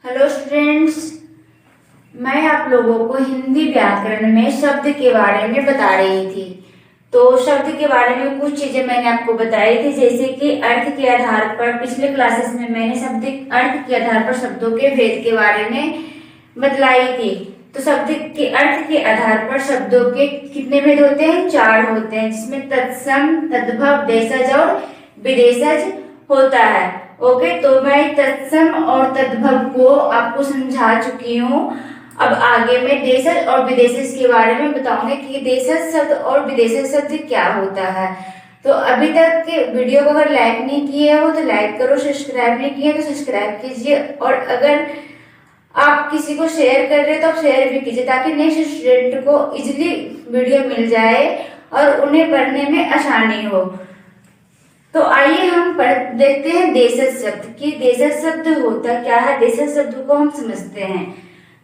Hello students, मैं आप लोगों को हिंदी व्याकरण में शब्द के बारे में बता रही थी। तो शब्द के बारे में कुछ चीजें मैंने आपको बताई थी, जैसे कि अर्थ के आधार पर पिछले क्लासेस में मैंने शब्द अर्थ के आधार पर शब्दों के भेद के बारे में बतलाई थी। तो शब्द के अर्थ के आधार पर शब्दों के कितने भेद होते हैं? 4 होते हैं, जिसमें तत्सम, तद्भव, देशज और विदेशज होता है। ओके, तो मैं तत्सम और तद्भव को आपको समझा चुकी हूँ। अब आगे मैं देशज और विदेशज के बारे में बताऊंगी कि देशज शब्द और विदेशज शब्द क्या होता है। तो अभी तक के वीडियो को अगर लाइक नहीं किए हो तो लाइक करो, सब्सक्राइब नहीं किए तो सब्सक्राइब कीजिए, और अगर आप किसी को शेयर कर रहे हो तो आप शेयर भी कीजिए, ताकि नेक्स्ट स्टूडेंट को इजीली वीडियो मिल जाए और उन्हें पढ़ने में आसानी हो। तो आइए हम देखते हैं देशज शब्द कि देशज शब्द होता क्या है। देशज शब्द को हम समझते हैं।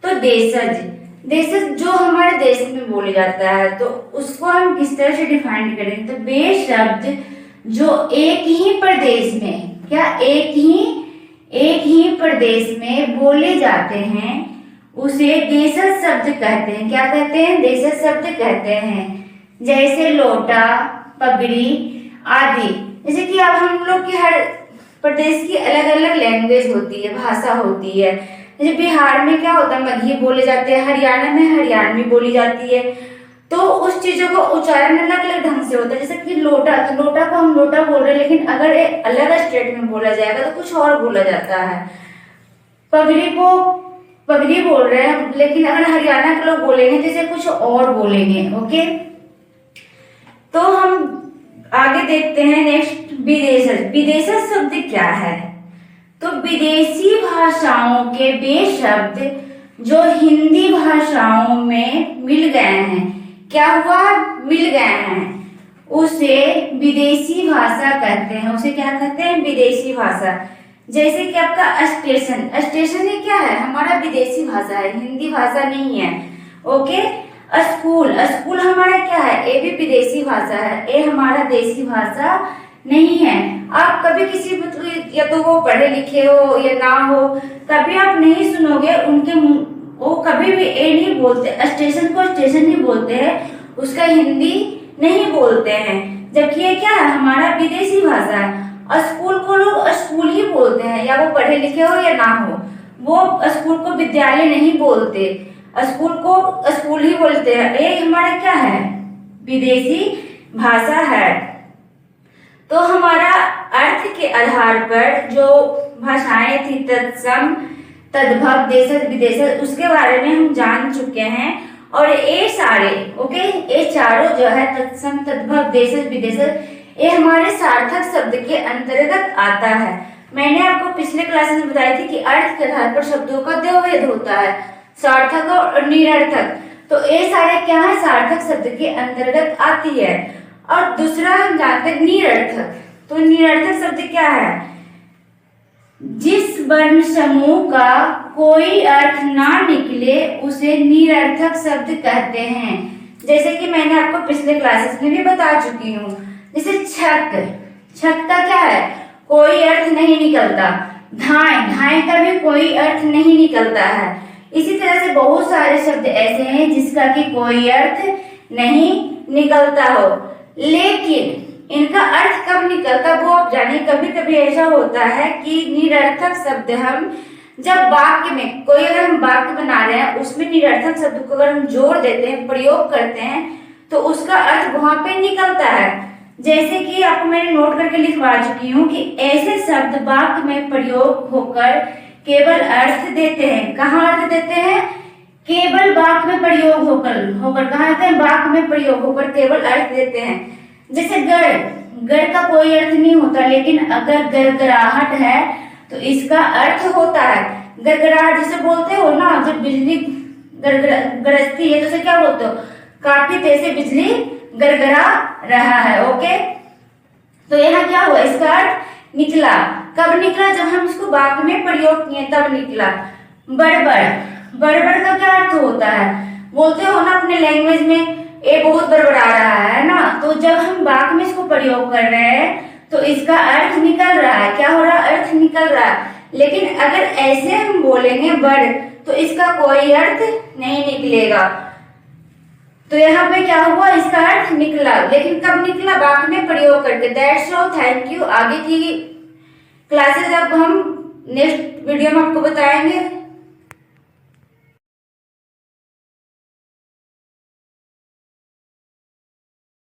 तो देशज जो हमारे देश में बोले जाता है, तो उसको हम किस तरह से डिफाइन करेंगे? तो वे शब्द जो एक ही प्रदेश में एक ही प्रदेश में बोले जाते हैं उसे देशज शब्द कहते हैं। क्या कहते हैं? देशज शब्द कहते हैं। जैसे लोटा, पगड़ी आदि। जैसे कि अब हम लोग के हर प्रदेश की अलग अलग लैंग्वेज होती है, भाषा होती है। जैसे बिहार में क्या होता है, मगही बोले जाते हैं, हरियाणा में हरियाणवी बोली जाती है। तो उस चीजों का उच्चारण अलग अलग ढंग से होता है। जैसे कि लोटा, तो लोटा को हम लोटा बोल रहे हैं, लेकिन अगर एक अलग स्टेट में बोला जाएगा तो कुछ और बोला जाता है। पगड़ी को पगड़ी बोल रहे हैं, लेकिन अगर हरियाणा के लोग बोलेंगे तो इसे कुछ और बोलेंगे। ओके, तो हम आगे देखते हैं नेक्स्ट विदेशज। विदेशज शब्द क्या है? तो विदेशी भाषाओं के वे शब्द जो हिंदी भाषाओं में मिल गए हैं, क्या हुआ? मिल गए हैं, उसे विदेशी भाषा कहते हैं। उसे क्या कहते हैं? विदेशी भाषा। जैसे कि आपका स्टेशन ये क्या है? हमारा विदेशी भाषा है, हिंदी भाषा नहीं है। ओके, स्कूल हमारा क्या है? ये भी विदेशी भाषा है, ये हमारा देसी भाषा नहीं है। आप कभी किसी या तो वो पढ़े लिखे हो या ना हो, कभी आप नहीं सुनोगे उनके वो कभी भी ये नहीं बोलते, स्टेशन को स्टेशन ही बोलते हैं, उसका हिंदी नहीं बोलते हैं। जबकि ये क्या है? हमारा विदेशी भाषा है। और स्कूल को लोग स्कूल ही बोलते हैं, या वो पढ़े लिखे हो या ना हो, वो स्कूल को विद्यालय नहीं बोलते, स्कूल को स्कूल ही बोलते हैं। ये हमारा क्या है? विदेशी भाषा है। तो हमारा अर्थ के आधार पर जो भाषाएं थी, तत्सम, तद्भव, देशज, विदेशज, उसके बारे में हम जान चुके हैं। और ये सारे ये चारों जो है तत्सम, तद्भव, देशज, विदेशज, ये हमारे सार्थक शब्द के अंतर्गत आता है। मैंने आपको पिछले क्लास में बताई थी कि अर्थ के आधार पर शब्दों का 2 भेद होता है, सार्थक और निरर्थक। तो ये सारे क्या है? सार्थक शब्द के अंतर्गत आती है। और दूसरा हम जानते हैं निरर्थक। तो निरर्थक शब्द क्या है? जिस वर्ण समूह का कोई अर्थ ना निकले उसे निरर्थक शब्द कहते हैं। जैसे कि मैंने आपको पिछले क्लासेस में भी बता चुकी हूँ। जैसे छक का क्या है? कोई अर्थ नहीं निकलता। धाए का भी कोई अर्थ नहीं निकलता है। इसी तरह से बहुत सारे शब्द ऐसे हैं जिसका कि कोई अर्थ नहीं निकलता हो, लेकिन इनका अर्थ कब निकलता वो आप जानिए। कभी कभी ऐसा होता है कि निरर्थक शब्द हम जब वाक्य में अगर हम वाक्य बना रहे हैं, उसमें निरर्थक शब्द को अगर हम जोड़ देते हैं, प्रयोग करते हैं, तो उसका अर्थ वहां पे निकलता है। जैसे कि आपको मैंने नोट करके लिखवा चुकी हूँ कि ऐसे शब्द वाक्य में प्रयोग होकर केवल अर्थ देते हैं। कहाँ अर्थ देते हैं? केवल वाक्य में प्रयोग होकर कहाँ देते हैं? वाक्य में प्रयोग होकर केवल अर्थ देते हैं। जैसे गड़ का कोई अर्थ नहीं होता, लेकिन अगर गड़गड़ाहट है तो इसका अर्थ होता है। गड़गड़ाहट जिसे बोलते हो ना, जब बिजली गरजती है तो उसे क्या बोलते हो? काफी तेज से बिजली गड़गड़ा रहा है। ओके, तो यहाँ क्या हुआ? इसका अर्थ निकला। कब निकला? जब हम इसको वाक्य में प्रयोग किए तब निकला। बड़बड़ का क्या अर्थ होता है? बोलते हो ना अपने लैंग्वेज में, ये बहुत बड़बड़ा रहा है ना। तो जब हम वाक्य में इसको प्रयोग कर रहे हैं तो इसका अर्थ निकल रहा है। क्या हो रहा है? अर्थ निकल रहा है। लेकिन अगर ऐसे हम बोलेंगे बड़ तो इसका कोई अर्थ नहीं निकलेगा। तो यहाँ पे क्या हुआ, इसका अर्थ निकला, लेकिन कब निकला, वाक्य में प्रयोग करके। That's all, thank you. आगे की क्लासेस अब हम नेक्स्ट वीडियो में आपको बताएंगे।